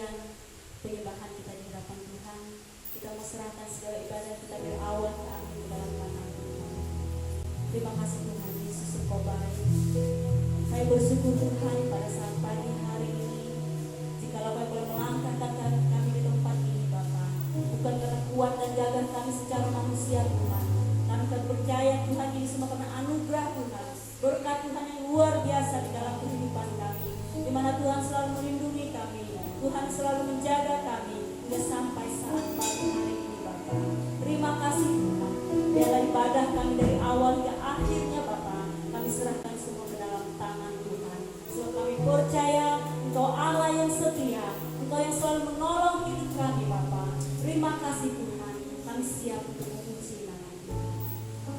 kemuliaan penyembahan kita di hadapan Tuhan. Kita mau serahkan segala ibadah kita dari awal ke akhir ke dalam tangan Tuhan. Terima kasih Tuhan Yesus, Engkau baik. Kami bersyukur Tuhan pada saat pagi hari ini, jikalau kami boleh melangkahkan kami di tempat ini Bapa, bukan karena kuat dan gagah kami secara manusia Tuhan. Kami akan percaya Tuhan ini semua karena anugerah Tuhan, berkat Tuhan yang luar biasa di dalam kehidupan kami, di mana Tuhan selalu melindungi kami, Tuhan selalu menjaga kami hingga sampai saat pagi hari ini Bapa. Terima kasih Tuhan. Biarlah ibadah kami dari awal hingga akhirnya Bapa, kami serahkan semua ke dalam tangan Tuhan. Sebab kami percaya Engkau Allah yang setia, Engkau yang selalu menolong hidup kami Bapa. Terima kasih Tuhan. Kami siap untuk memuji nama Tuhan.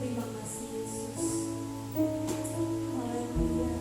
Terima kasih Yesus. Haleluya. Terima kasih Yesus. Kami bersyukur Tuhan. Haleluya.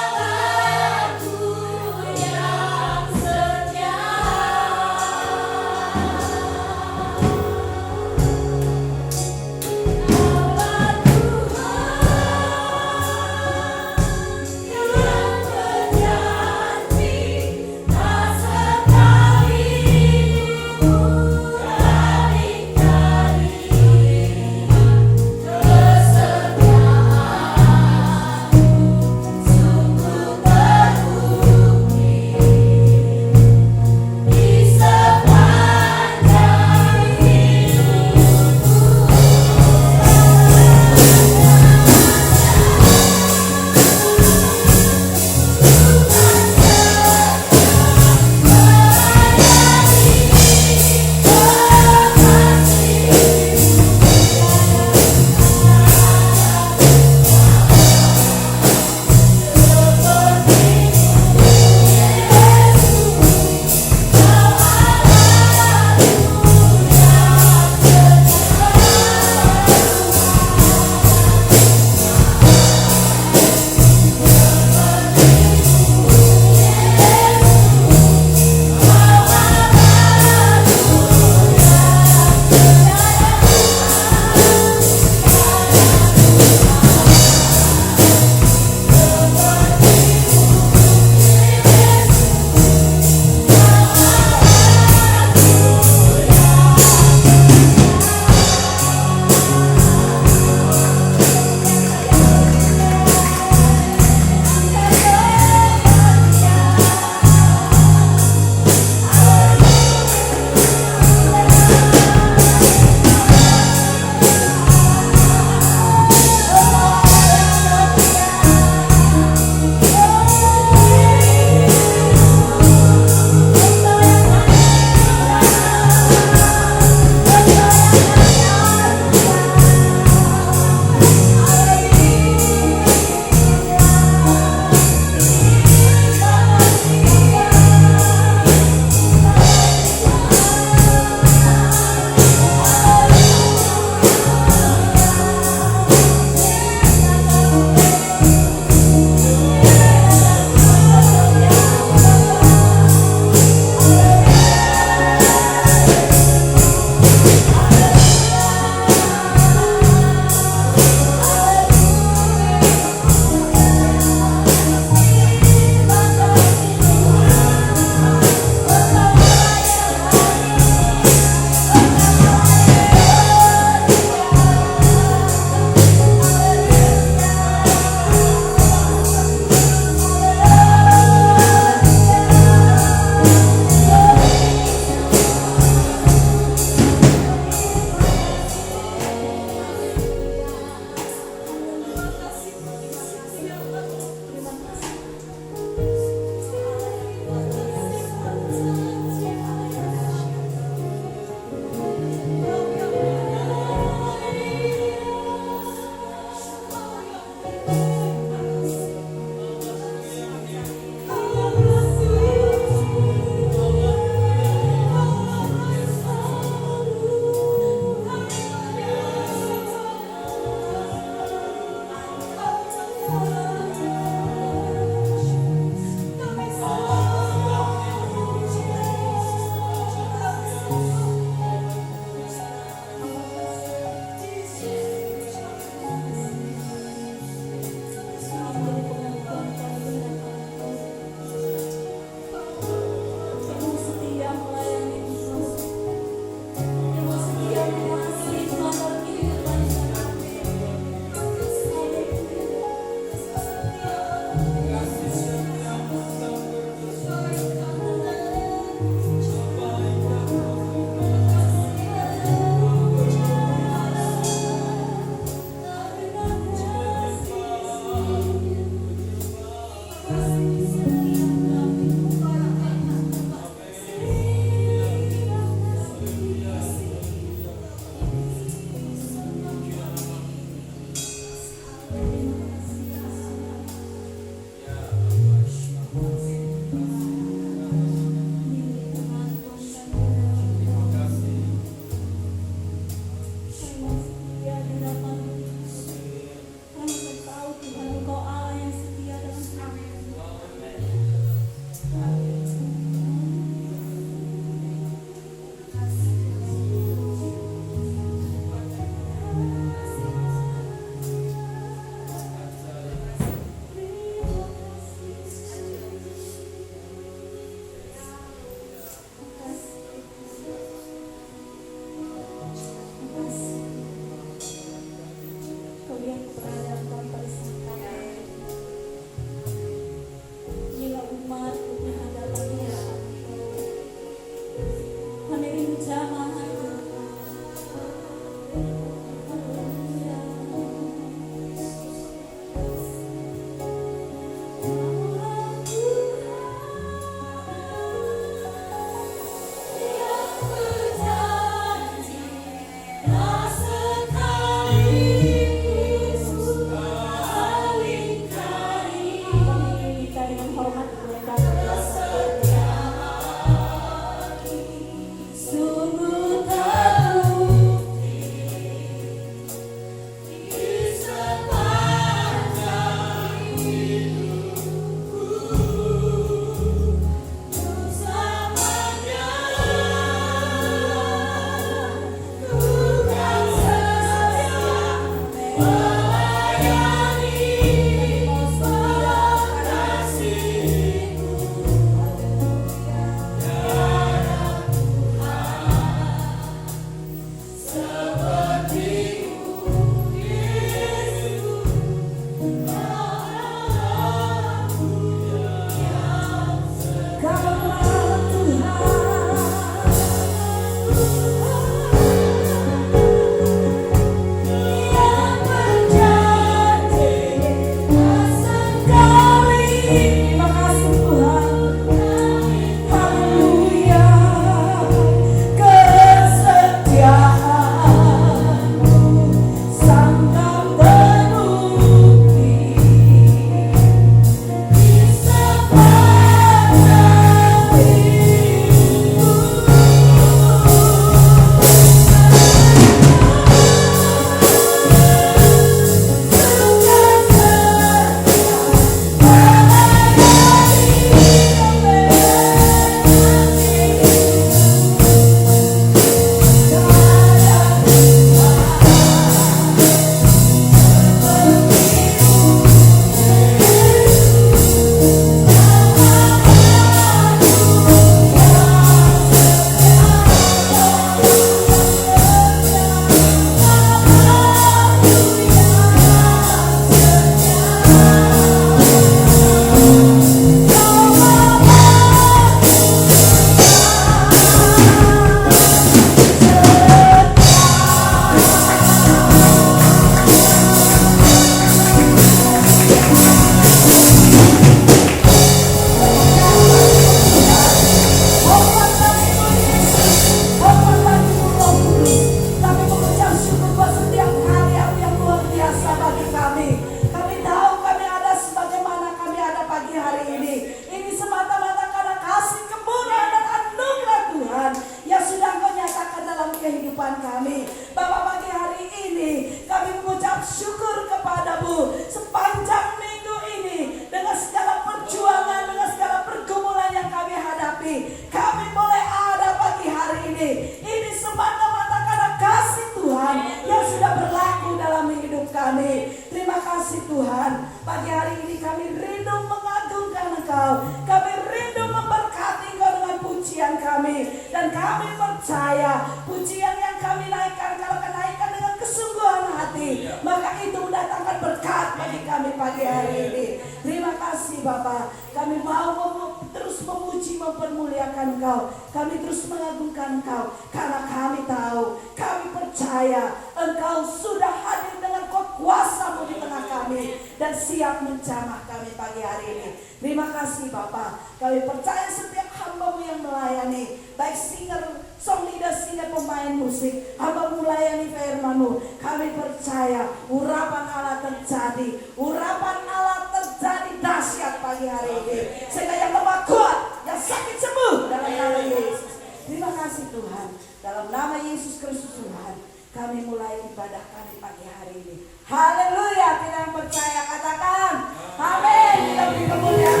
Haleluya. Pujian yang kami naikkan, kalau kenaikan dengan kesungguhan hati, maka itu mendatangkan berkat bagi kami pagi hari ini. Terima kasih Bapa. Kami mau terus memuji, mempermuliakan Engkau. Kami terus mengagungkan Engkau, karena kami tahu, kami percaya Engkau sudah hadir dengan kuasa-Mu di tengah kami dan siap menjamah kami pagi hari ini. Terima kasih Bapa. Kami percaya setiap hamba-Mu yang melayani, baik singer, song leader, singer, pemain musik, hamba-Mu melayani firman-Mu. Kami percaya urapan Allah terjadi, urapan Allah terjadi dahsyat pagi hari ini, sehingga yang lemah kuat, yang sakit sembuh dalam nama Yesus. Terima kasih Tuhan. Dalam nama Yesus Kristus Tuhan, kami mulai ibadah kami pagi hari ini. Haleluya. Kita yang percaya katakan amin. Kita beri kemuliaan.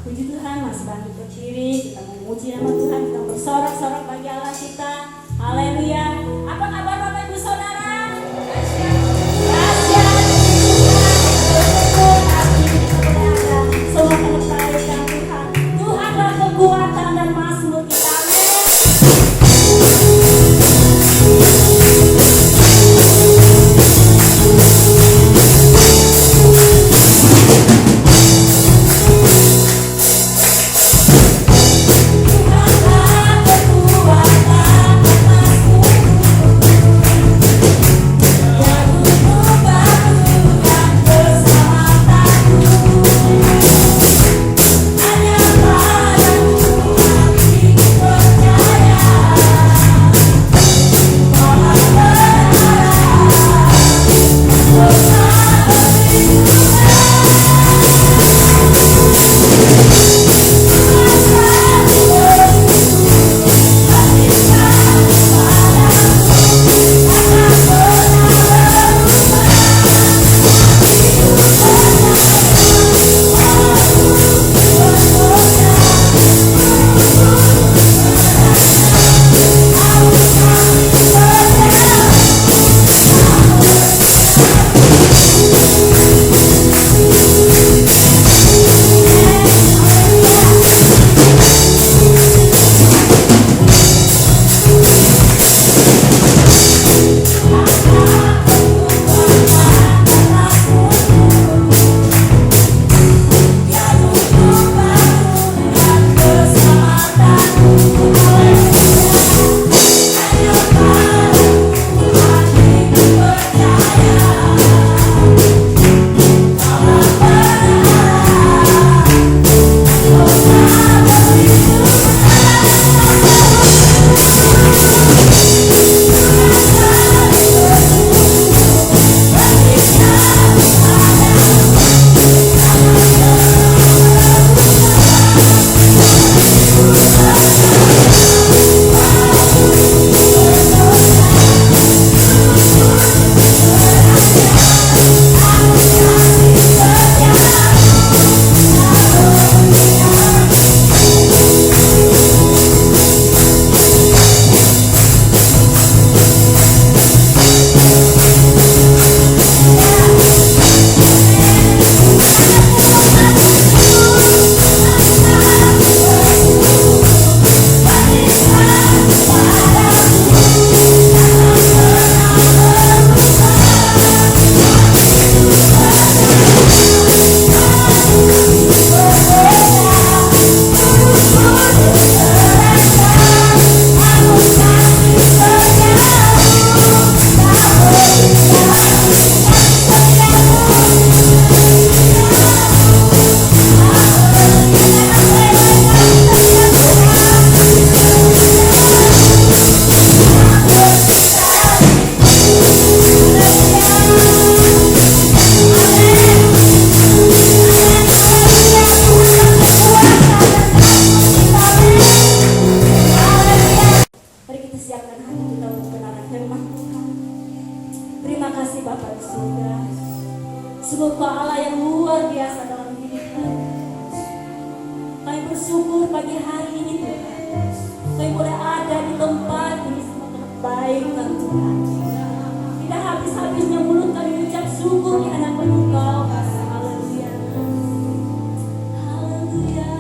Puji Tuhan, masih bangkit berdiri, kita memuji nama Tuhan, kita bersorak-sorak bagi Allah kita. Haleluya. Apa kabar Bapak Ibu Saudara? Semua kepercayaan Tuhan. Tuhanlah kekuatan dan mazmur kita. Sungguh Allah yang luar biasa dalam hidup kami. Kami bersyukur pagi hari ini Tuhan. Kami boleh ada di tempat ini semua kebaikan Tuhan. Tidak habis-habisnya mulut kami ucap syukur di hadapan Engkau. Haleluya. Haleluya.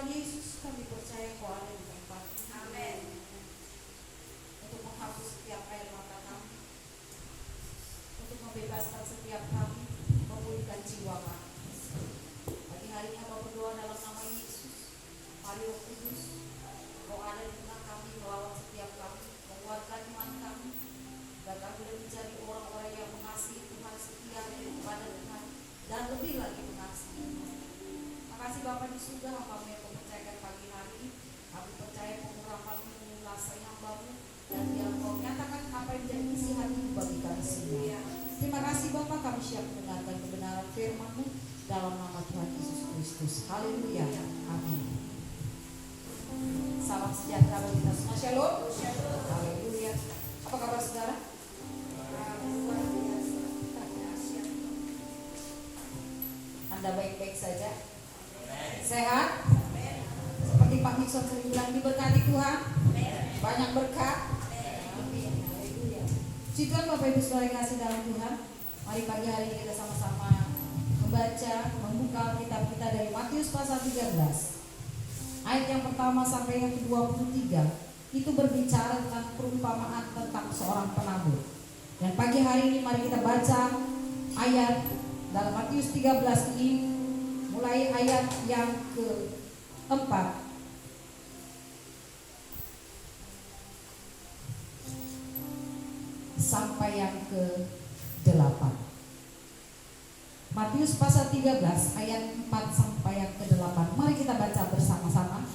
Tuhan Yesus, kami percaya Kau ada di tempat. Amin. Untuk menghapus setiap air mata kami, untuk membebaskan setiap kami, memulihkan jiwa kami. Pagi hari ini hamba berdoa dalam nama Yesus. Mari Roh Kudus, Kau ada di tengah kami, melawat setiap kami, menguatkan iman kami, dan kami boleh menjadi orang-orang yang mengasihi Tuhan, setia kepada Tuhan, dan lebih lagi mengasihi Tuhan. Makasih Bapa di surga, hamba yang Kau percayakan pagi hari ini. Kami percaya pengurapan mengulasai hamba-Mu, dan biar Kau nyatakan apa yang menjadi isi hati bagi kami semua. Terima kasih Bapa, kami siap mendengarkan kebenaran firman-Mu dalam nama Tuhan Yesus Kristus. Haleluya. Amin. Salam sejahtera bagi kita semua. Shalom. Haleluya. Apa kabar saudara? Anda baik-baik saja? Sehat? Seperti Pak Nixon sering bilang, diberkati Tuhan? Banyak berkat? Amin. Haleluya. Puji Tuhan Bapak Ibu Saudara yang kasih dalam Tuhan. Mari pagi hari ini kita sama-sama membuka kitab kita dari Matius pasal 13. Ayat yang pertama sampai yang ke-23 itu berbicara tentang perumpamaan tentang seorang penabur. Dan pagi hari ini mari kita baca ayat dalam Matius 13 ini, mulai ayat yang ke-4 sampai yang ke-8. Matius pasal 13 ayat 4 sampai yang ke-8. Mari kita baca bersama-sama.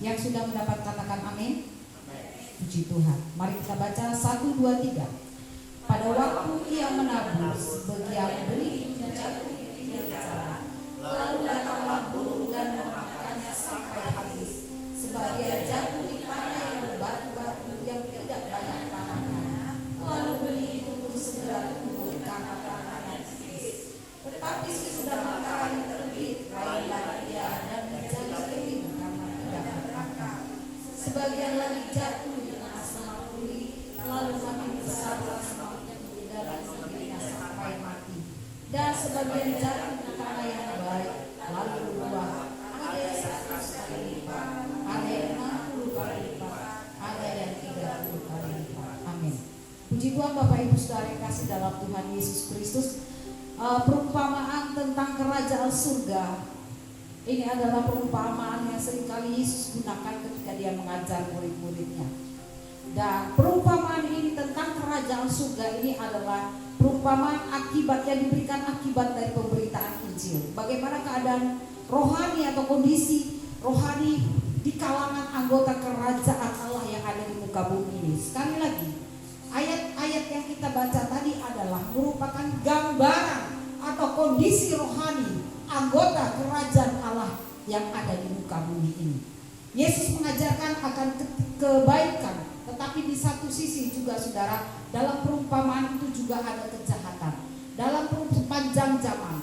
Yang sudah mendapat katakan amin. Puji Tuhan. Mari kita baca 1, 2, 3. Pada waktu ia menabur, sebagian benih jatuh di pinggir jalan. Lalu datanglah burung dan memakannya sampai habis. Sebagian jatuh di tanah yang berbatu-batu yang tidak banyak tanahnya. Lalu benih itu pun segera tumbuh karena tanahnya tipis. Tetapi sesudah matahari terbit, lainlah ia dan menjadi kering karena tidak berakar. Sebagian lagi jatuh di tanah semak kulit, lalu makin besarlah semaknya dan sendirinya sampai mati. Dan sebagian jatuh di tanah yang baik, lalu berbuah, ada yang 100 kali lipat, ada yang 60 kali lipat, ada yang 30 kali lipat. Amin. Puji Tuhan Bapak Ibu Saudara yang kasih dalam Tuhan Yesus Kristus. Perumpamaan tentang kerajaan surga ini adalah perumpamaan yang seringkali Yesus gunakan ketika dia mengajar murid-muridnya. Dan perumpamaan ini tentang kerajaan surga ini adalah perumpamaan akibat yang diberikan akibat dari pemberitaan Injil. Bagaimana keadaan rohani atau kondisi rohani di kalangan anggota kerajaan Allah yang ada di muka bumi ini. Sekali lagi, ayat-ayat yang kita baca tadi adalah merupakan gambaran atau kondisi rohani anggota kerajaan Allah yang ada di muka bumi ini. Yesus mengajarkan akan kebaikan, tetapi di satu sisi juga saudara, dalam perumpamaan itu juga ada kejahatan. Dalam sepanjang zaman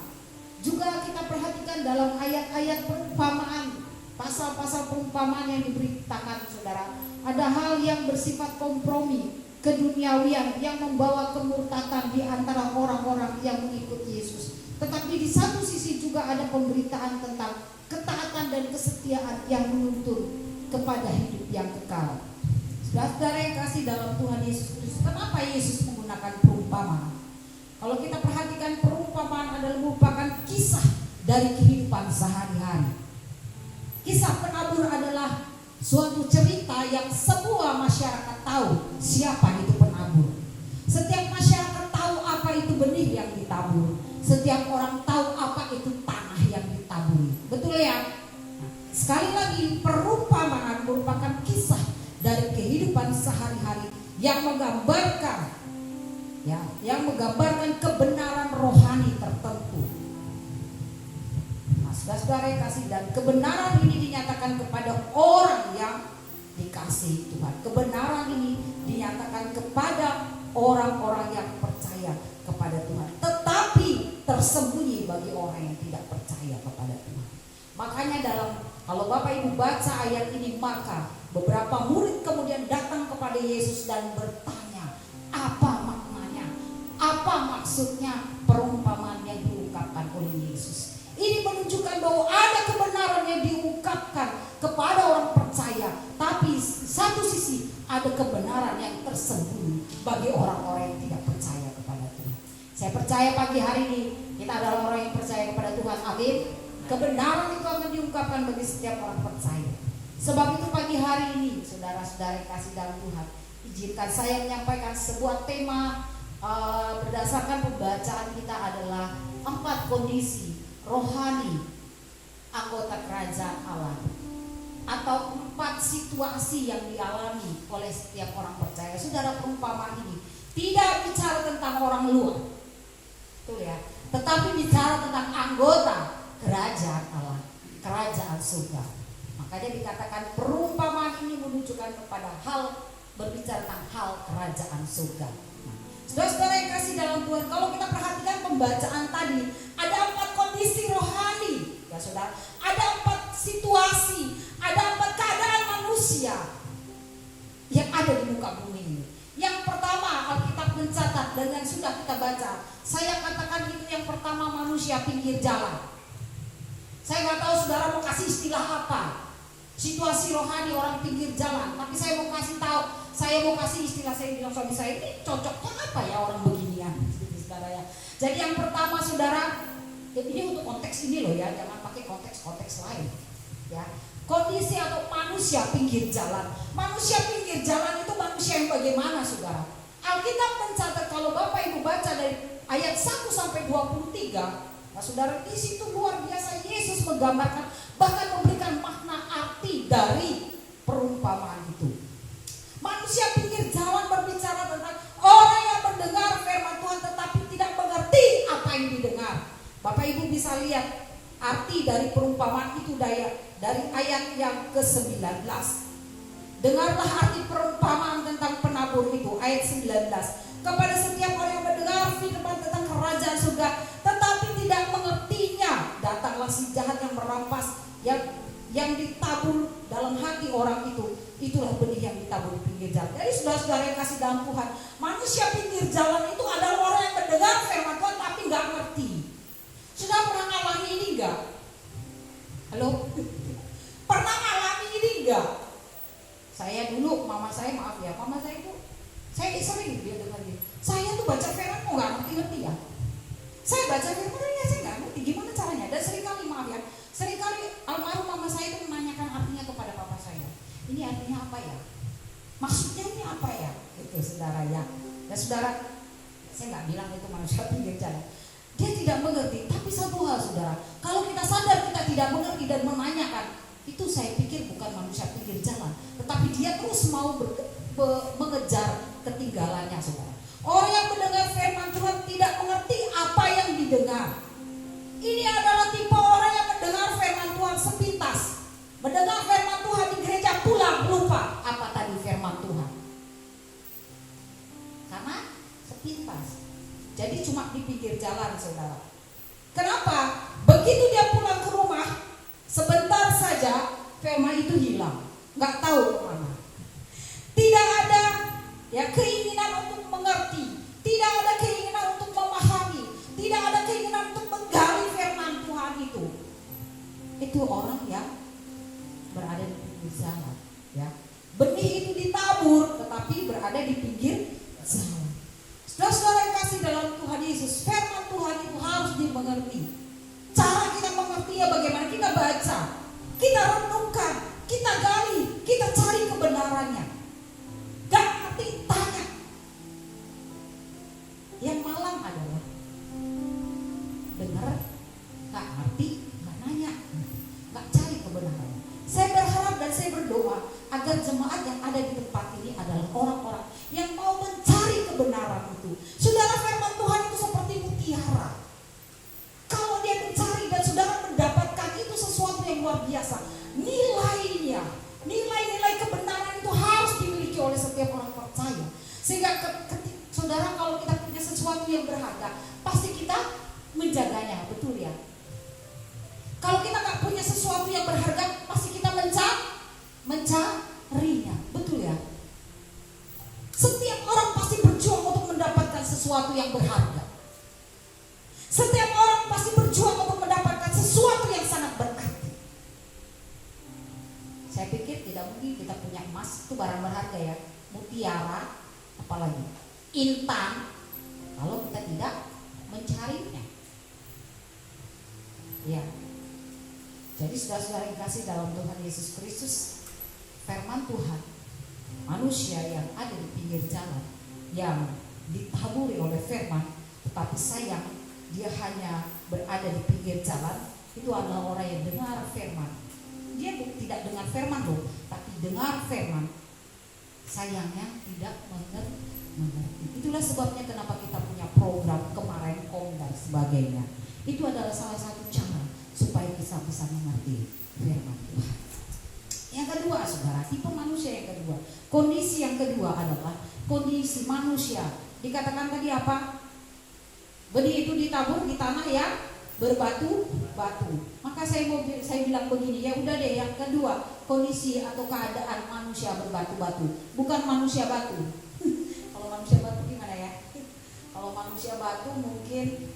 juga kita perhatikan dalam ayat-ayat perumpamaan, pasal-pasal perumpamaan yang diberitakan saudara, ada hal yang bersifat kompromi, keduniawian yang membawa kemurtatan di antara orang-orang yang mengikuti Yesus. Tetapi di satu sisi juga ada pemberitaan tentang ketaatan dan kesetiaan yang menuntun kepada hidup yang kekal. Saudara yang kasih dalam Tuhan Yesus Kristus, kenapa Yesus menggunakan perumpamaan? Kalau kita perhatikan, perumpamaan adalah merupakan kisah dari kehidupan sehari-hari. Kisah penabur adalah suatu cerita yang semua masyarakat tahu siapa itu penabur. Setiap masyarakat tahu apa itu benih yang ditabur. Setiap orang tahu apa itu tanah yang ditaburi. Betul ya? Nah, sekali lagi, perumpamaan merupakan kisah dari kehidupan sehari-hari yang menggambarkan kebenaran rohani tertentu. Nah, saudara yang kasih, dan kebenaran ini dinyatakan kepada orang yang dikasihi Tuhan. Kebenaran ini dinyatakan kepada orang-orang yang percaya kepada Tuhan, tetapi tersembunyi bagi orang yang tidak percaya kepada Tuhan. Makanya kalau Bapak Ibu baca ayat ini, maka beberapa murid kemudian datang kepada Yesus dan bertanya, apa maknanya? Apa maksudnya perumpamaan yang diungkapkan oleh Yesus? Ini menunjukkan bahwa ada kebenaran yang diungkapkan kebenaran yang tersembunyi bagi orang-orang yang tidak percaya kepada Tuhan. Saya percaya pagi hari ini kita adalah orang yang percaya kepada Tuhan. Amin. Kebenaran itu akan diungkapkan bagi setiap orang percaya. Sebab itu pagi hari ini, saudara-saudara yang kasih dalam Tuhan, izinkan saya menyampaikan sebuah tema berdasarkan pembacaan kita adalah 4 kondisi rohani anggota kerajaan Allah, atau 4 situasi yang dialami oleh setiap orang percaya. Saudara, perumpamaan ini tidak bicara tentang orang luar, betul ya, tetapi bicara tentang anggota kerajaan Allah, kerajaan surga. Makanya dikatakan perumpamaan ini menunjukkan kepada hal, berbicara tentang hal kerajaan surga. Saudara-saudara yang kasih dalam Tuhan, kalau kita perhatikan pembacaan tadi, ada 4 kondisi rohani, ya saudara, ada 4 situasi, ada 4 keadaan manusia yang ada di muka bumi ini. Yang pertama, Alkitab mencatat dan yang sudah kita baca, saya katakan itu yang pertama, manusia pinggir jalan. Saya nggak tahu saudara mau kasih istilah apa, situasi rohani orang pinggir jalan, tapi saya mau kasih tahu. Saya mau kasih istilah, saya bilang suami saya, ini cocoknya apa ya orang beginian, saudara ya. Jadi yang pertama saudara, ini untuk konteks ini loh ya, jangan pakai konteks lain ya. Kondisi atau manusia pinggir jalan. Manusia pinggir jalan itu manusia yang bagaimana saudara? Alkitab mencatat, kalau Bapak Ibu baca dari ayat 1 sampai 23, nah saudara, di situ luar biasa Yesus menggambarkan, bahkan memberikan makna arti dari perumpamaan itu. Manusia pinggir jalan berbicara tentang orang yang mendengar firman Tuhan tetapi tidak mengerti apa yang didengar. Bapak Ibu bisa lihat arti dari perumpamaan itu dari ayat yang ke-19. Dengarlah arti perumpamaan tentang penabur itu, ayat 19. Kepada setiap orang yang mendengar firman tentang kerajaan surga tetapi tidak mengertinya, datanglah si jahat yang merampas yang ditabur dalam hati orang itu. Itulah benih yang ditabur di pinggir jalan. Jadi saudara-saudara yang kasih dalam Tuhan, manusia pinggir jalan itu adalah orang yang mendengar firman Tuhan tapi nggak ngerti. Sudah pernah ngalami ini nggak? Halo? Pernah ngalami ini nggak? Saya dulu, mama saya itu, saya sering dia dengar gitu. Saya tuh baca firman kok nggak ngerti ya. Saya baca firman ya saya nggak ngerti gimana caranya. Dan seringkali almarhum mama saya itu menanyakan artinya kepada papa saya. Ini artinya apa ya? Maksudnya ini apa ya? Itu saudara ya. Dan saudara, saya nggak bilang itu manusia pinggir jalan. Dia tidak mengerti. Tapi satu hal saudara, kalau kita sadar kita tidak mengerti dan menanyakan, itu saya pikir bukan manusia pinggir jalan, tetapi dia terus mau mengejar ketinggalannya saudara. Orang yang mendengar firman Tuhan tidak mengerti apa yang didengar. Ini adalah tipe orang yang mendengar firman Tuhan sepintas. Mendengar firman Tuhan di gereja pulang lupa apa tadi firman Tuhan. Karena sepintas. Jadi cuma di pinggir jalan saudara. Kenapa? Begitu dia pulang ke rumah, sebentar saja firman itu hilang. Nggak tahu kemana. Tidak ada ya keinginan untuk mengerti. Tidak ada keinginan untuk memahami. Tidak ada keinginan untuk menggali firman Tuhan itu. Itu orang yang berada di pinggir jalan ya. Benih itu ditabur tetapi berada di pinggir jalan. Saudara-saudara yang kasih dalam Tuhan Yesus, firman Tuhan itu harus dimengerti. Cara kita mengertinya bagaimana? Kita baca, kita renungkan, kita gali, kita cari kebenarannya. Gak ngerti, tanya. Yang malang adalah dengar, gak ngerti, gak nanya, gak cari kebenarannya. Saya berharap dan saya berdoa agar jemaat yang ada di tempat ini adalah orang-orang yang mau mencari kebenaran itu. Saudara, firman Tuhan itu seperti mutiara. Kalau dia mencari dan saudara mendapatkan itu sesuatu yang luar biasa. Nilainya, nilai-nilai kebenaran itu harus dimiliki oleh setiap orang percaya. Sehingga saudara, kalau kita punya sesuatu yang berharga, pasti kita menjaganya, betul ya? Kalau kita nggak punya sesuatu yang berharga, pasti kita mencarinya, betul ya? Setiap orang pasti berjuang untuk mendapatkan sesuatu yang berharga. Setiap orang pasti berjuang untuk mendapatkan sesuatu yang sangat berarti. Saya pikir tidak mungkin kita punya emas itu barang berharga ya. mutiara, apalagi intan, kalau kita tidak mencarinya. Ya. Jadi saudara-saudara yang kasih dalam Tuhan Yesus Kristus, firman Tuhan, manusia yang ada di pinggir jalan, yang ditaburi oleh firman, tetapi sayang dia hanya berada di pinggir jalan, itu adalah orang yang dengar firman. Dia tidak dengar firman loh, tapi dengar firman, sayangnya tidak mengerti. Itulah sebabnya kenapa kita punya program kemarin dan sebagainya. Itu adalah salah satu cara supaya kita bisa mengerti firman Tuhan. Yang kedua, saudara, tipe manusia yang kedua, kondisi yang kedua adalah kondisi manusia. Dikatakan tadi apa? Benih itu ditabur di tanah yang berbatu-batu. Maka saya bilang begini, ya udah deh, yang kedua, kondisi atau keadaan manusia berbatu-batu, bukan manusia batu. Kalau manusia batu gimana ya? Kalau manusia batu mungkin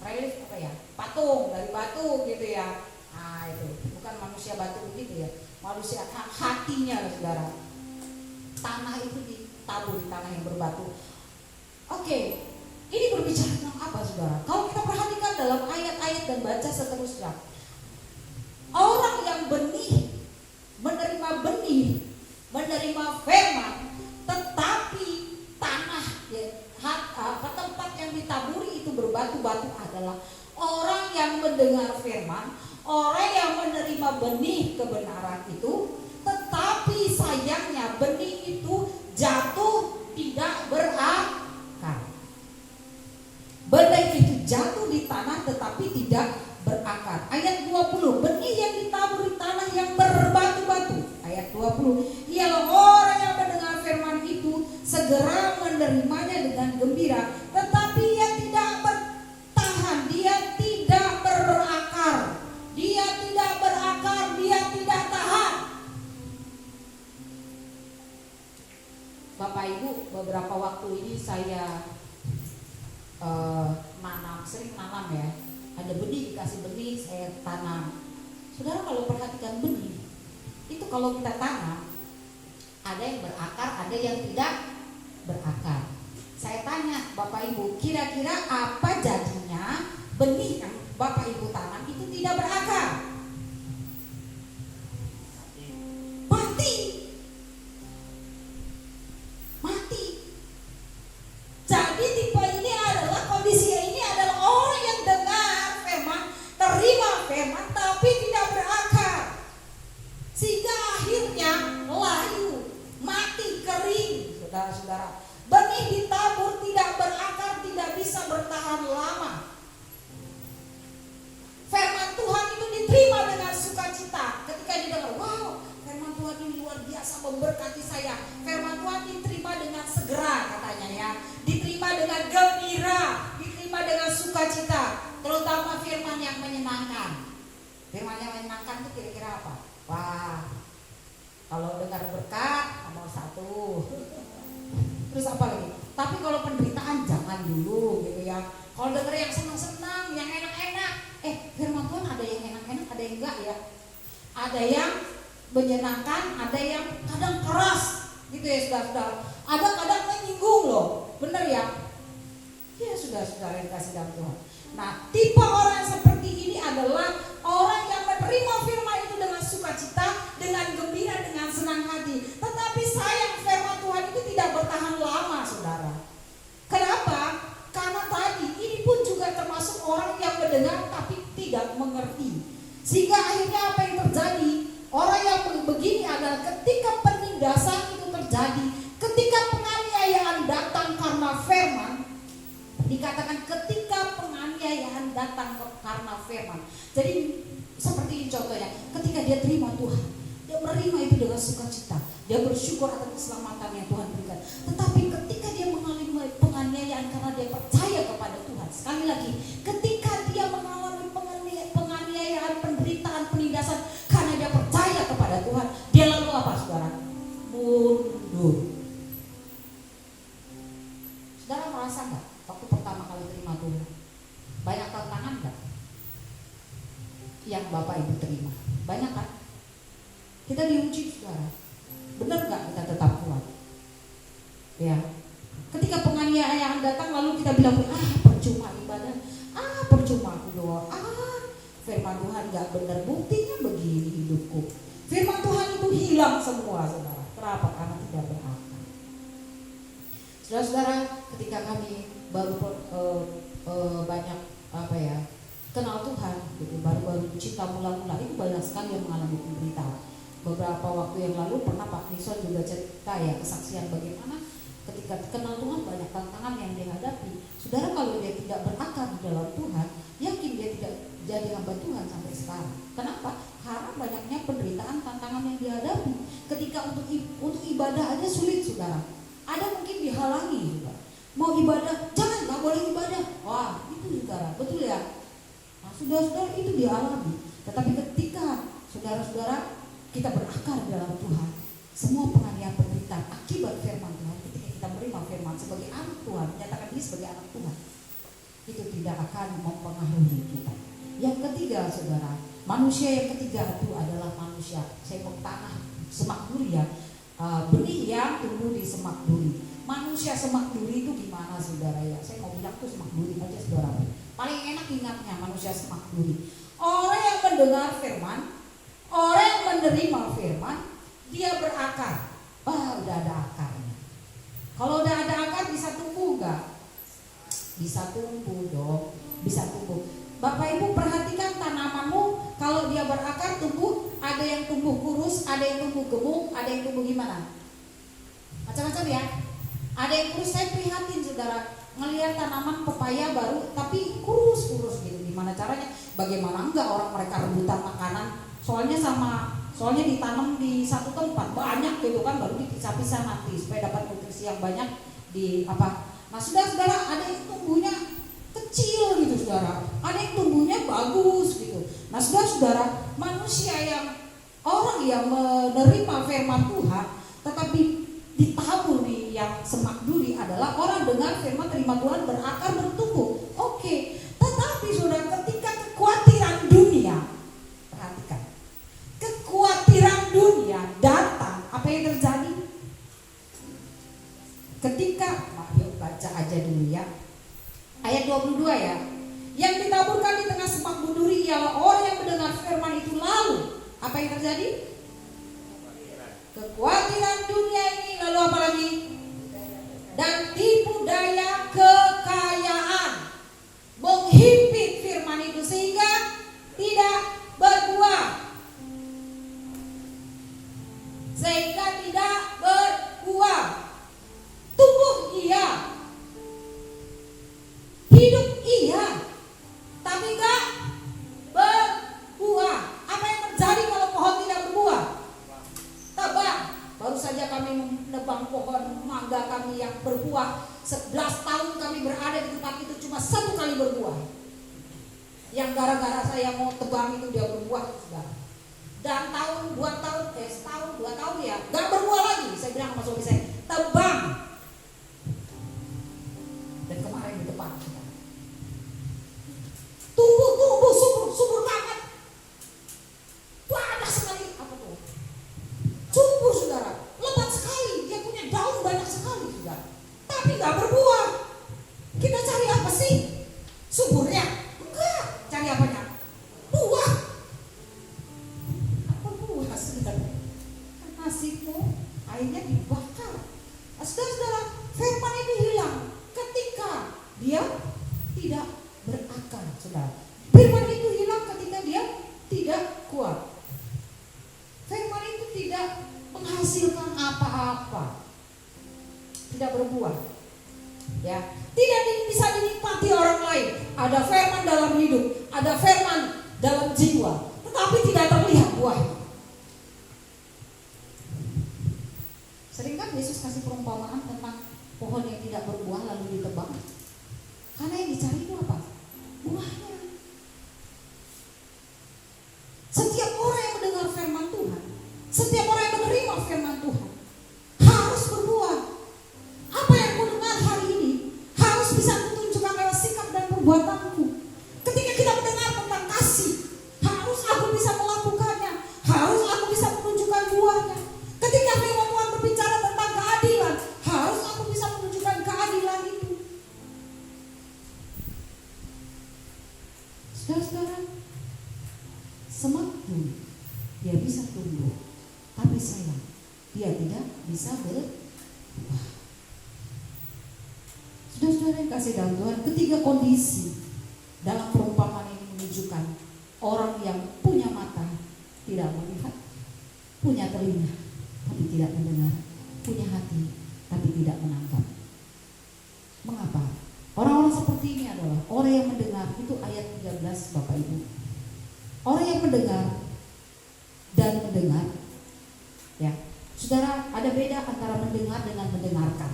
relief apa ya? Patung dari batu gitu ya. Nah, itu bukan manusia batu begitu ya. Manusia hatinya, saudara. Tanah itu ditabur di tanah yang berbatu. Oke. Ini berbicara tentang apa, saudara? Kalau kita perhatikan dalam ayat-ayat dan baca seterusnya, orang yang menerima firman, tetapi tanah tempat yang ditaburi itu berbatu-batu adalah orang yang mendengar firman, orang yang menerima benih kebenaran itu, tetapi sayangnya benih itu jatuh tidak berakar. Benih itu jatuh di tanah tetapi tidak berakar. Ayat 20, benih yang ditabur di tanah yang berbatu-batu. Ayat 20, ialah orang yang mendengar firman itu segera menerimanya dengan gembira, tetapi ia tidak bertahan, dia tidak berakar. Dia tidak berakar, dia tidak tahan. Bapak Ibu, beberapa waktu ini saya sering nanam ya. Ada benih, dikasih benih, saya tanam. Saudara, kalau perhatikan benih, itu kalau kita tanam, ada yang berakar, ada yang tidak berakar. Saya tanya Bapak Ibu, kira-kira apa jadinya benih yang Bapak Ibu tanam itu tidak berakar? Mati. Jadi tipe ini adalah, kondisi ini adalah orang yang dengar firman, terima firman, tapi tidak berakar, sehingga akhirnya layu, mati, kering. Saudara-saudara, benih ditabur tidak berakar, tidak bisa bertahan lama. Firman Tuhan itu diterima dengan sukacita. Ketika didengar, wow, firman Tuhan ini luar biasa memberkati saya. Firman Tuhan diterima dengan segera, katanya ya. Diterima dengan gembira, diterima dengan sukacita. Terutama firman yang menyenangkan. Firman yang menyenangkan itu kira-kira apa? Wah, kalau dengar berkat nomor 1. Terus apa lagi? Tapi kalau penderitaan jangan dulu gitu ya. Kalau dengar yang senang-senang, yang enak-enak, firman Tuhan ada yang enak-enak, ada yang enggak ya. Ada yang menyenangkan, ada yang kadang keras gitu ya, saudara-saudara. Ada kadang menyinggung loh, bener ya? Ya saudara-saudara yang dikasih dalam Tuhan. Nah, tipe orang seperti ini adalah orang yang menerima firman itu dengan sukacita, dengan gembira, dengan senang hati. Tetapi sayang, firman Tuhan itu tidak bertahan lama, saudara. Kenapa? Karena tadi ini pun juga termasuk orang yang mendengar tapi tidak mengerti. Sehingga akhirnya apa yang terjadi? Orang yang begini adalah ketika penindasan itu terjadi, ketika penganiayaan datang karena firman, dikatakan ketika penganiayaan datang karena firman. Jadi seperti ini contohnya, ketika dia terima Tuhan, dia menerima itu dengan sukacita, dia bersyukur atas keselamatan yang Tuhan berikan. Tetapi ketika dia mengalami penganiayaan karena dia percaya kepada Tuhan, sekali lagi, ketika dia mengalami penganiayaan, penderitaan, penindasan karena dia percaya kepada Tuhan, dia lalu apa, saudara? Mundur. Saudara merasa nggak waktu pertama kali terima Tuhan, banyak tantangan nggak yang Bapak Ibu terima? Banyak kan? Kita diuji, saudara. Benar nggak kita tetap kuat? Ya. Ketika penganiayaan datang lalu kita bilang, percuma ibadah, percuma aku doa, firman Tuhan gak benar, buktinya begini hidupku. Firman Tuhan itu hilang semua, saudara. Kenapa? Karena tidak berakar. Saudara-saudara, ketika kami baru banyak kenal Tuhan, gitu, baru cinta mula-mula, itu banyak sekali yang mengalami penderitaan. Beberapa waktu yang lalu pernah Pak Nison juga cerita ya kesaksian bagaimana ketika kenal Tuhan banyak tantangan yang dihadapi. Saudara, kalau dia tidak berakar di dalam Tuhan, yakin dia tidak jadi hamba Tuhan sampai sekarang. Kenapa? Karena banyaknya penderitaan, tantangan yang dihadapi. Ketika untuk ibadah aja sulit, saudara. Ada mungkin dihalangi juga. Mau ibadah, jangan, nggak boleh ibadah. Wah, itu saudara, betul ya? Nah, saudara-saudara, itu dialami. Tetapi ketika saudara-saudara kita berakar dalam Tuhan, semua penganiayaan penderitaan akibat firman Tuhan, ketika kita menerima firman sebagai anak Tuhan, menyatakan diri sebagai anak Tuhan, itu tidak akan mempengaruhi kita. Yang ketiga, saudara, manusia yang ketiga itu adalah manusia semak tanah, semak duri ya, benih yang tumbuh di semak duri. Manusia semak duri itu gimana, saudara ya? Saya mau bilang tuh semak duri aja, saudara. Paling enak ingatnya manusia semak duri. Orang yang mendengar firman, orang yang menerima firman, dia berakar. Udah ada akarnya. Kalau udah ada akar bisa tumbuh nggak? Bisa tumbuh dong, bisa tumbuh. Bapak Ibu perhatikan tanamanmu, kalau dia berakar tumbuh, ada yang tumbuh kurus, ada yang tumbuh gemuk, ada yang tumbuh gimana? Macam-macam ya. Ada yang kurus, saya prihatin saudara, ngelihat tanaman pepaya baru tapi kurus gitu. Gimana caranya? Bagaimana enggak orang mereka rebutan makanan? Soalnya ditanam di satu tempat banyak gitu kan, baru dipisah-pisah nanti supaya dapat nutrisi yang banyak di apa. Nah, saudara-saudara, ada yang tumbuhnya kecil gitu saudara, ada yang tumbuhnya bagus gitu. Nah, saudara-saudara, manusia yang orang yang menerima firman Tuhan tetapi ditabur di yang semak duri adalah orang dengar firman, terima Tuhan, berakar, bertumbuh. Oke, tetapi saudara, ketika kekhawatiran dunia, perhatikan, kekhawatiran dunia datang, apa yang terjadi? Ketika, yuk baca aja dulu ya, ayat 22 ya. Yang ditaburkan di tengah semak duri ialah orang yang mendengar firman itu, lalu apa yang terjadi? Kekhawatiran dunia ini, lalu apa lagi? Dan tipu daya kekayaan menghimpit firman itu sehingga tidak berbuah. Sehingga tidak berbuah. Tumbuh iya, hidup iya, tapi enggak berbuah. Apa yang terjadi kalau pohon tidak berbuah? Tebang. Baru saja kami menebang pohon mangga kami yang berbuah. 11 tahun kami berada di tempat itu, cuma 1 kali berbuah. Yang gara-gara saya mau tebang itu dia berbuah, saudara. Dan setahun 2 tahun ya, gak berbuah lagi. Saya bilang sama suami saya, tebang. Dan kemarin ditebang. Tumbuh, subur banget. Banyak sekali, apa tuh? Subur saudara, lebat sekali, dia punya daun banyak sekali saudara. Tapi gak berbuah. Kita cari apa sih? Suburnya? Enggak. Cari apanya? Buah. Apa buah saudara? Nasibmu akhirnya dibakar. Saudara-saudara, firman ini hilang ketika dia tidak berakar, saudara. Firman itu hilang ketika dia tidak kuat. Firman itu tidak menghasilkan apa-apa, tidak berbuah, ya, tidak bisa dinikmati orang lain. Ada firman dalam hidup, ada firman dalam jiwa, tetapi tidak terlihat buahnya. Sering kan Yesus kasih perumpamaan tentang pohon yang tidak berbuah lalu ditebang, karena yang dicari itu apa? Buahnya. Setiap orang yang mendengar firman Tuhan, setiap orang yang menerima firman Tuhan harus berbuah. Apa yang kau dengar hari ini harus bisa ditunjukkan lewat sikap dan perbuatanmu. Ketika kita mendengar tentang kasih, harus aku bisa melakukannya, harus aku bisa menunjukkan buahnya. Ketika firman Tuhan berbicara tentang keadilan, harus aku bisa dia bisa tumbuh. Tapi sayang, dia tidak bisa berubah. Saudara-saudara yang kasih dalam Tuhan, ketiga kondisi dalam perumpamaan ini menunjukkan orang yang punya mata tidak melihat, punya telinga tapi tidak mendengar, punya hati tapi tidak menangkap. Mengapa? Orang-orang seperti ini adalah orang yang mendengar, itu ayat 13 Bapak Ibu. Orang yang mendengar dan mendengar, ya, saudara, ada beda antara mendengar dengan mendengarkan.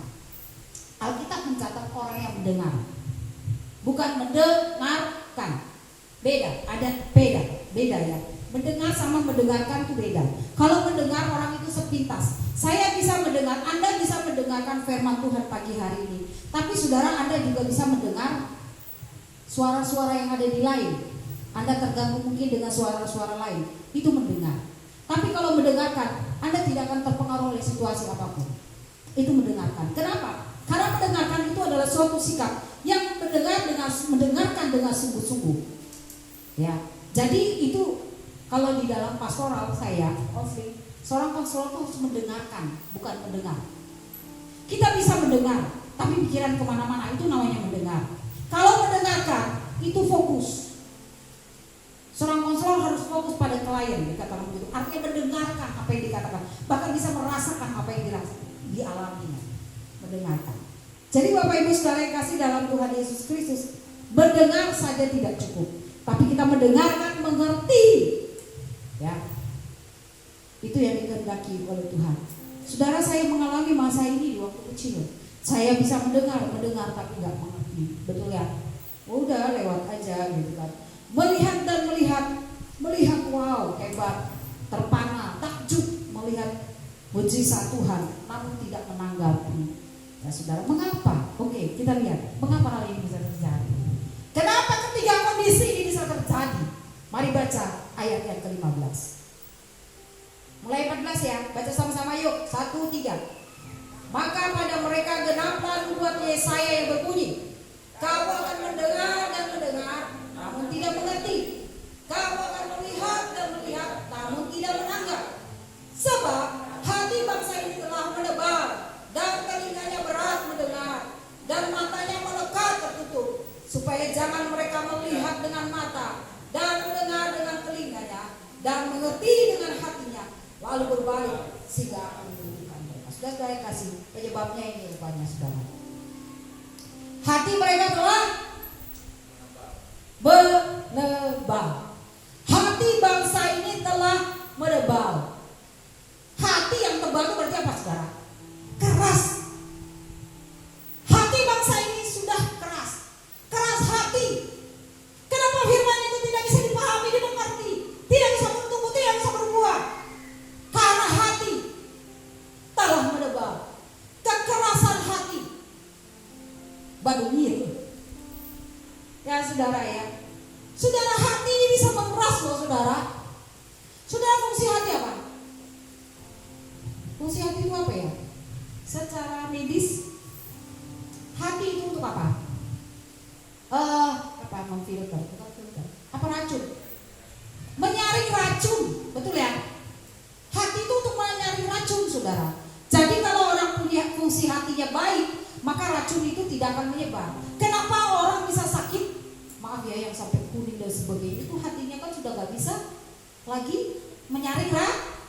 Alkitab mencatat orang yang mendengar, bukan mendengarkan. Beda, ada beda ya. Mendengar sama mendengarkan itu beda. Kalau mendengar, orang itu sepintas. Saya bisa mendengar, Anda bisa mendengarkan firman Tuhan pagi hari ini. Tapi saudara, Anda juga bisa mendengar suara-suara yang ada di lain. Anda terganggu mungkin dengan suara-suara lain. Itu mendengar. Tapi kalau mendengarkan, Anda tidak akan terpengaruh oleh situasi apapun. Itu mendengarkan. Kenapa? Karena mendengarkan itu adalah suatu sikap yang mendengarkan dengan sungguh-sungguh. Ya, jadi itu kalau di dalam pastoral saya, seorang konselor itu harus mendengarkan, bukan mendengar. Kita bisa mendengar, tapi pikiran kemana-mana, itu namanya mendengar. Kalau mendengarkan, itu fokus. Seorang konselor harus fokus pada klien, dikatakan begitu. Artinya mendengarkan apa yang dikatakan, bahkan bisa merasakan apa yang dialaminya. Mendengarkan. Jadi Bapak Ibu Saudara yang kasih dalam Tuhan Yesus Kristus, mendengar saja tidak cukup, tapi kita mendengarkan, mengerti. Ya, itu yang dikehendaki oleh Tuhan. Saudara, saya mengalami masa ini di waktu kecil. Saya bisa mendengar tapi nggak mengerti, betul ya? Udah lewat aja gitu kan. Melihat dan melihat, wow hebat, terpana, takjub melihat mujizat Tuhan, namun tidak menanggapi. Ya saudara, mengapa? Oke, kita lihat mengapa hal ini bisa terjadi. Kenapa ketiga kondisi ini bisa terjadi? Mari baca ayat yang ke-15. Mulai 14 ya, baca sama-sama yuk. 1, 3. Maka pada mereka genaplah nubuat Yesaya yang berbunyi, kau akan mendengar dan mendengar, namun tidak mengerti. Kau akan melihat dan melihat, namun tidak menanggap. Sebab hati bangsa ini telah menebal, dan telinganya berat mendengar, dan matanya melekat tertutup, supaya jangan mereka melihat dengan mata, dan mendengar dengan telinganya, dan mengerti dengan hatinya, lalu berbalik sehingga akan menyembuhkan mereka. Sudah saya kasih penyebabnya ini rupanya saudara. Hati mereka telah menebal. Hati bangsa ini telah menebal. Hati yang tebal itu berarti apa saudara? Keras. Hati bangsa ini sudah keras. Keras hati. Kenapa firman itu tidak bisa dipahami, dimengerti, tidak bisa bertumbuh, tidak bisa berbuah? Karena hati telah menebal. Kekerasan hati. Badumir. Ya saudara ya. Saudara, hati ini bisa mengeras loh saudara. Saudara, fungsi hati apa? Fungsi hati itu apa ya? Secara medis, hati itu untuk apa? Memfilter, bukan filter. Apa racun? Menyaring racun, betul ya? Hati itu untuk menyaring racun, saudara. Jadi kalau orang punya fungsi hatinya baik, maka racun itu tidak akan menyebar. Kenapa orang bisa sakit? Maaf ya, yang sampai kuning dan sebagainya, itu hatinya kan sudah gak bisa lagi menyaring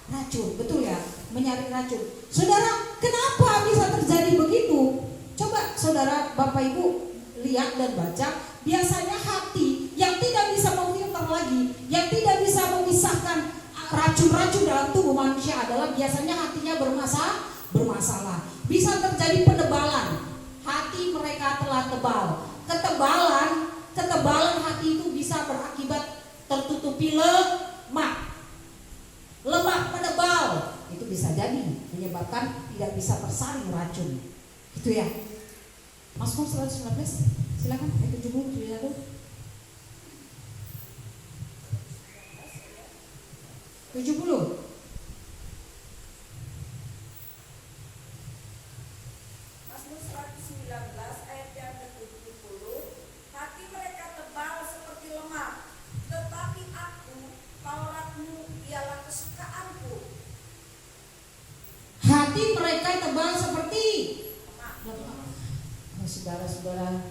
racun, betul ya? Menyaring racun. Saudara, kenapa bisa terjadi begitu? Coba saudara, Bapak Ibu lihat dan baca. Biasanya hati yang tidak bisa memfilter lagi, yang tidak bisa memisahkan racun-racun dalam tubuh manusia adalah biasanya hatinya bermasalah. Bisa terjadi penebalan. Hati mereka telah tebal. Ketebalan hati itu bisa berakibat tertutupi lemak. Lemak penebal itu bisa jadi menyebabkan tidak bisa tersaring racun. Gitu ya. Mazmur 119, silakan ayat 70 71. 70. Mazmur 119 ayat yang ke-70. Hati mereka tebal seperti lemak, tetapi aku, Tauratmu ialah kesukaan hati mereka tebal seperti lemak. Nah, saudara-saudara,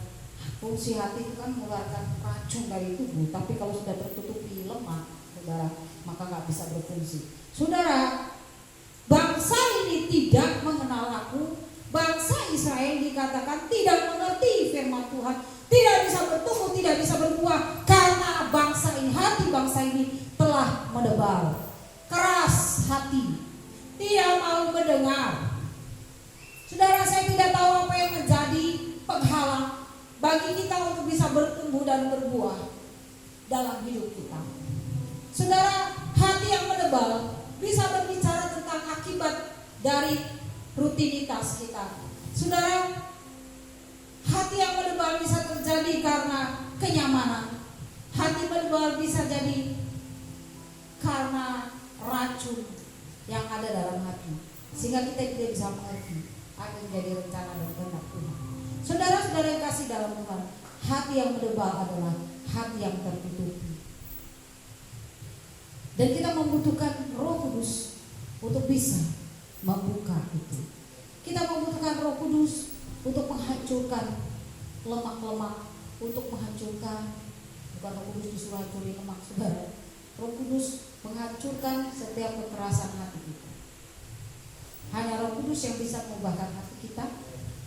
fungsi hati itu kan mengeluarkan racun dari tubuh, tapi kalau sudah tertutupi lemak, saudara, maka nggak bisa berfungsi. Saudara, bangsa ini tidak mengenal aku. Bangsa Israel dikatakan tidak mengerti firman Tuhan, tidak bisa bertumbuh, tidak bisa berbuah, karena bangsa ini, hati bangsa ini telah menebal, keras hati, tidak mau mendengar. Saudara, saya tidak tahu apa yang menjadi penghalang bagi kita untuk bisa bertumbuh dan berbuah dalam hidup kita. Saudara, hati yang menebal bisa berbicara tentang akibat dari rutinitas kita. Saudara, hati yang menebal bisa terjadi karena kenyamanan. Hati menebal bisa jadi karena racun yang ada dalam hati, sehingga kita tidak bisa mengerti apa yang menjadi rencana dan kehendak Tuhan. Saudara-saudara yang kasih dalam Tuhan, hati yang menebal adalah hati yang tertutupi. Dan kita membutuhkan Roh Kudus untuk bisa membuka itu. Kita membutuhkan Roh Kudus untuk menghancurkan lemak-lemak, untuk menghancurkan, bukan Roh Kudus disuruh hancurin lemak, saudara. Roh Kudus menghancurkan setiap kekerasan hati kita. Hanya Roh Kudus yang bisa mengubahkan hati kita,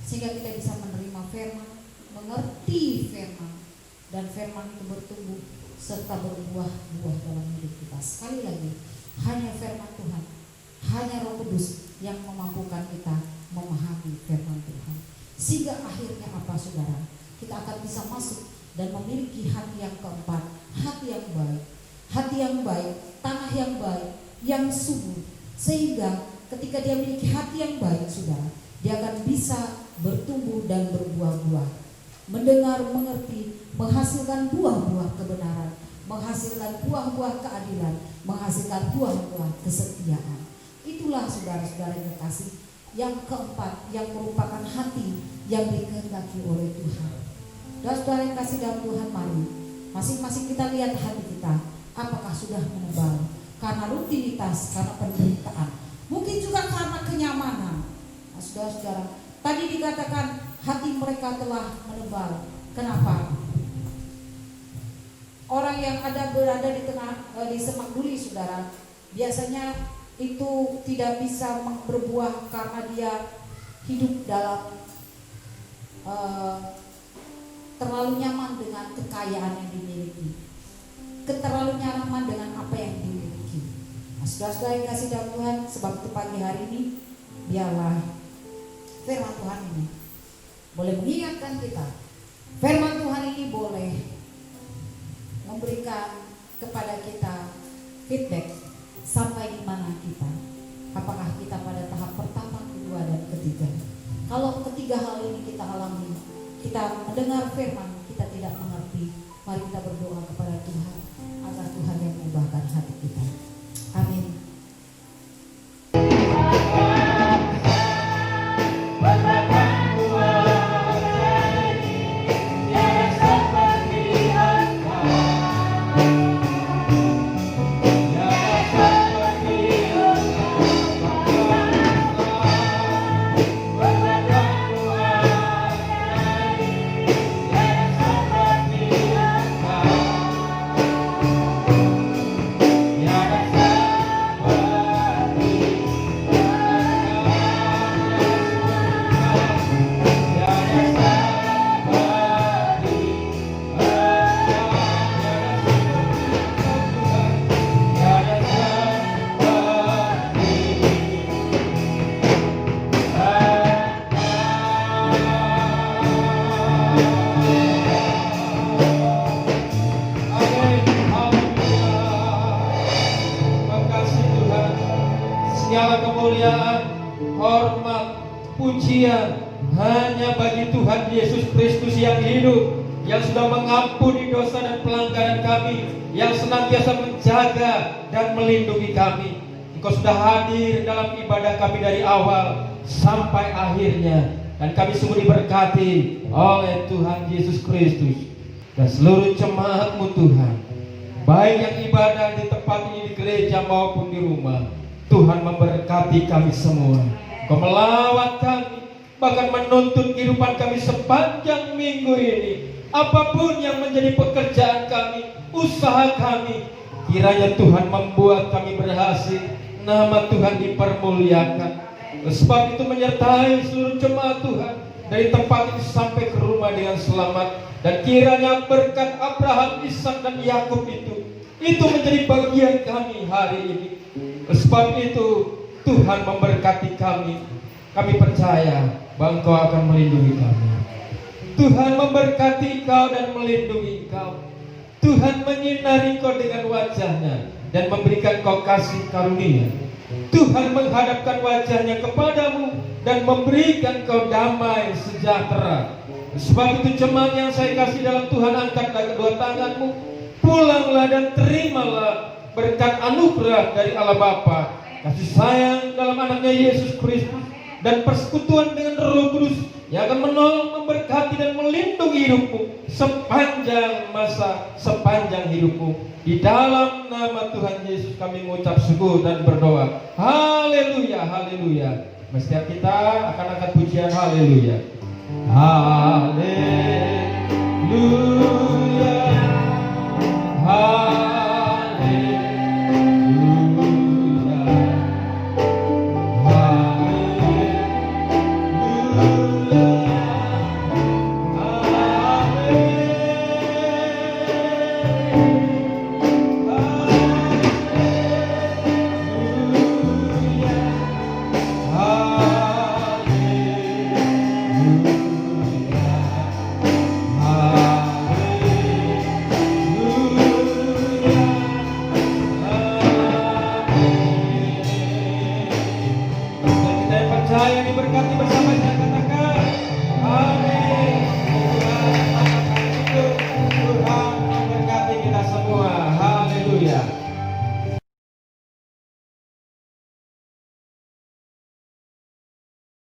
sehingga kita bisa menerima firman, mengerti firman, dan firman itu bertumbuh serta berbuah-buah dalam hidup kita. Sekali lagi, hanya firman Tuhan, hanya Roh Kudus yang memampukan kita memahami firman Tuhan. Sehingga akhirnya apa, saudara? Kita akan bisa masuk dan memiliki hati yang keempat, hati yang baik. Hati yang baik, tanah yang baik, yang subur. Sehingga ketika dia memiliki hati yang baik, saudara, dia akan bisa bertumbuh dan berbuah-buah, mendengar, mengerti, menghasilkan buah-buah kebenaran, menghasilkan buah-buah keadilan, menghasilkan buah-buah kesetiaan. Itulah saudara-saudara yang kasih, yang keempat, yang merupakan hati yang dikehendaki oleh Tuhan. Dan saudara yang kasih dalam Tuhan, mari masing-masing kita lihat hati kita, apakah sudah menebal karena rutinitas, karena penderitaan, mungkin juga karena kenyamanan. Nah, saudara-saudara, tadi dikatakan hati mereka telah menebal. Kenapa? Orang yang berada di tengah di semak duri, saudara, biasanya itu tidak bisa berbuah karena dia hidup dalam terlalu nyaman dengan kekayaan yang dimiliki, terlalu nyaman dengan apa yang dimiliki. Nah, saudara-saudara yang kasih dalam Tuhan, sebab itu pagi hari ini biarlah firman Tuhan ini boleh mengingatkan kita. Firman Tuhan ini boleh memberikan kepada kita feedback sampai di mana kita. Apakah kita pada tahap pertama, kedua, dan ketiga? Kalau ketiga hal ini kita alami, kita mendengar firman, kita tidak mengerti, mari kita berdoa kepada Tuhan agar Tuhan yang mengubahkan hati kita. Amin. Segala kemuliaan, hormat, pujian hanya bagi Tuhan Yesus Kristus yang hidup, yang sudah mengampuni dosa dan pelanggaran kami, yang senantiasa menjaga dan melindungi kami. Engkau sudah hadir dalam ibadah kami dari awal sampai akhirnya, dan kami sungguh diberkati oleh Tuhan Yesus Kristus dan seluruh jemaat-Mu Tuhan, baik yang ibadah di tempat ini di gereja maupun di rumah. Tuhan memberkati kami semua. Kau melawat kami, bahkan menuntun kehidupan kami sepanjang minggu ini. Apapun yang menjadi pekerjaan kami, usaha kami, kiranya Tuhan membuat kami berhasil, nama Tuhan dipermuliakan. Sebab itu menyertai seluruh jemaat Tuhan dari tempat ini sampai ke rumah dengan selamat. Dan kiranya berkat Abraham, Ishak dan Yakub itu menjadi bagian kami hari ini. Sebab itu Tuhan memberkati kami. Kami percaya bahwa Engkau akan melindungi kami. Tuhan memberkati kau dan melindungi kau. Tuhan menyinari kau dengan wajahnya dan memberikan kau kasih karunia. Tuhan menghadapkan wajahnya kepadamu dan memberikan kau damai sejahtera. Sebab itu jemaat yang saya kasih dalam Tuhan, angkatlah kedua tanganmu, pulanglah dan terimalah berkat anugerah dari Allah Bapa, kasih sayang dalam anaknya Yesus Kristus, dan persekutuan dengan Roh Kudus yang akan menolong, memberkati dan melindungi hidupmu sepanjang masa, sepanjang hidupmu. Di dalam nama Tuhan Yesus kami mengucap syukur dan berdoa. Haleluya, haleluya. Setiap kita akan angkat pujian haleluya. Haleluya.